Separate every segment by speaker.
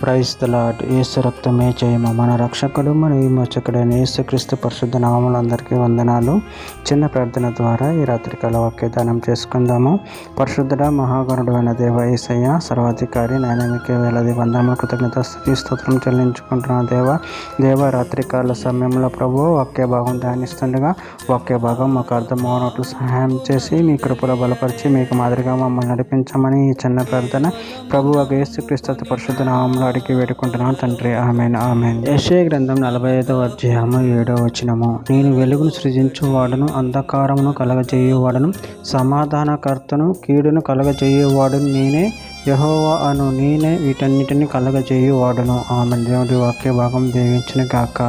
Speaker 1: Praise the lord. యేసు రక్తమే జయము. మన రక్షకుడు మన విమోచకుడైన యేసుక్రీస్తు పరిశుద్ధ నామములో అందరికీ వందనాలు. చిన్న ప్రార్థన ద్వారా ఈ రాత్రికాల వాక్యదానం చేసుకుందాము. పరిశుద్ధుడ మహాగణుడు అయిన దేవ యేసయ్య, సర్వాధికారి నాయన, మీకే వేలాది వందనములు కృతజ్ఞత స్తుతి స్తోత్రం చెల్లించుకుంటున్నాను. దేవ రాత్రికాల సమయంలో ప్రభు వాక్య భాగం ధ్యానిస్తుండగా వాక్య భాగం మాకు అర్థమవునట్లు సహాయం చేసి మీ కృపలో బలపరిచి మీకు మాదిరిగా మమ్మల్ని నడిపించమని ఈ చిన్న ప్రార్థన ప్రభు యేసుక్రీస్తు పరిశుద్ధ నామములో అడిగి వేడుకుంటున్నాను తండ్రి. ఆమేన్ ఆమేన్. యెషయా గ్రంథం 45వ అధ్యాయము 7వ వచనము. నేను వెలుగును సృజించువాడను, అంధకారమును కలగజేయువాడను, సమాధానకర్తను, కీడును కలగజేయువాడను నేనే, యెహోవా అను నేనే వీటన్నిటిని కలగజేయువాడను. ఆమేన్. దేవుడి వాక్య భాగం దీవించును గాక.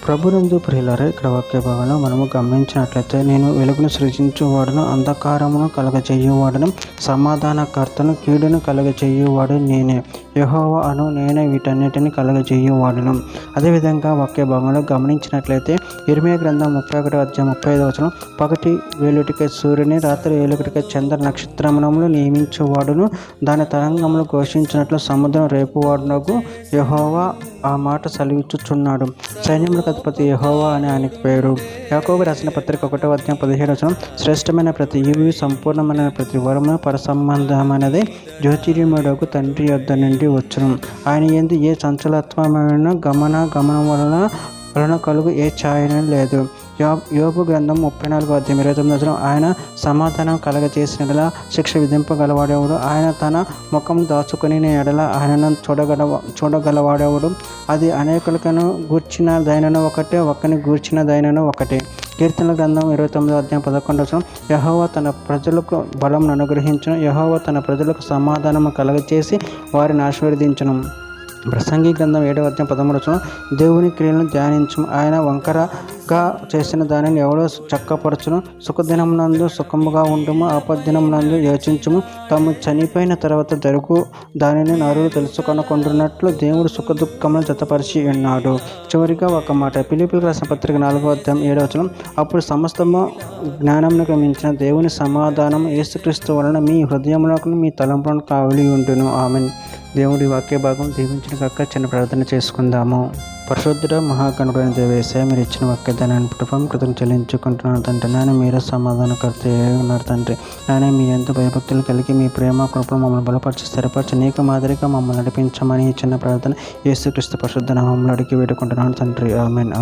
Speaker 1: ప్రభునందు ప్రియులారా, ఇక్కడ వాక్య భాగంలో మనము గమనించినట్లయితే, నేను వెలుగును సృజించువాడను, అంధకారమును కలగజేయువాడను, సమాధానకర్తను, కీడును కలగజేయువాడు నేనే, యెహోవా అను నేనే వీటన్నిటిని కలగజేయువాడను. అదేవిధంగా వాక్య భాగంలో గమనించినట్లయితే ఇర్మీయా గ్రంథం 31వ అధ్యాయం 35వ వచనం, పగటి వేలుటికై సూర్యుని, రాత్రి ఏలుగుటికై చంద్ర నక్షత్రములను నియమించువాడును, దాని తరంగములు ఘోషించినట్లు సముద్రం రేపువాడునగు యెహోవా ఆ మాట సెలవిచ్చుచున్నాడు. సైన్యములకు అధిపతి యెహోవా అని ఆయనకు పేరు. యాకోబు రాసిన పత్రిక 1వ అధ్యాయం 17వ వచనం, శ్రేష్టమైన ప్రతి ఈవి, సంపూర్ణమైన ప్రతి వరమును పరసంబంధమైనది జ్యోతిర్మయుడగు తండ్రి యొద్ద నుండి వచ్చును. ఆయన యందు ఏ చంచలత్వమైన గమనం వలన కలుగు ఏ ఛాయన లేదు. యోబు గ్రంథం 34వ అధ్యాయం 29వ వచనం, ఆయన సమాధానం కలగజేసిన శిక్ష విధింపగలవాడేవాడు, ఆయన తన ముఖం దాచుకొని ఎడల ఆయనను చూడగలవాడేవాడు. అది అనేకులను గూర్చిన దైనను ఒకటే, ఒక్కని గూర్చిన దైనను ఒకటే. కీర్తనల గ్రంథం 29వ అధ్యాయం 11వ వచనం, యెహోవా తన ప్రజలకు బలమును అనుగ్రహించును, యెహోవా తన ప్రజలకు సమాధానము కలగచేసి వారిని ఆశీర్వదించును. ప్రసంగి గ్రంథం 7వ అధ్యాయం 13వ వచనం, దేవుని క్రియలను ధ్యానించుము, ఆయన వంకరగా చేసిన దానిని ఎవడో చక్కపరచును. సుఖదినమునందు సుఖముగా ఉండుము, ఆపద్దినమునందు యోచించుము. తాము చనిపోయిన తర్వాత జరుగు దానిని నరులు తెలుసుకొనకుంటున్నట్లు దేవుడు సుఖ దుఃఖములను జతపరిచి ఉన్నాడు. చివరిగా ఒక మాట, ఫిలిప్పీయులకు రాసిన పత్రిక 4వ అధ్యాయం 7వ వచనం, అప్పుడు సమస్తము జ్ఞానమునకు మించిన దేవుని సమాధానం యేసుక్రీస్తు వలన మీ హృదయములకు మీ తలంపులను కావలి ఉండును. ఆమేన్. దేవుడి వాక్య భాగం దీవించిన కాక చిన్న ప్రార్థన చేసుకుందాము. పరిశుద్ధుడ మహాగణుడైన దేవ యేసయ్య, మీరు ఇచ్చిన వాక్యదానాన్ని పుట్టుపం కృతజ్ఞతలు చెల్లించుకుంటున్నాను తండ్రి. నాయన మీరే సమాధానకర్త ఉన్నారు తండ్రి. నాయన మీ ఎంత భయభక్తులు కలిగి మీ ప్రేమ కృపను మమ్మల్ని బలపరిచి స్థిరపరిచి నీకు మాదిరిగా మమ్మల్ని నడిపించమని ఈ చిన్న ప్రార్థన యేసుక్రీస్తు పరిశుద్ధ నామములో అడిగి వేడుకుంటున్నాను తండ్రి. ఆమేన్.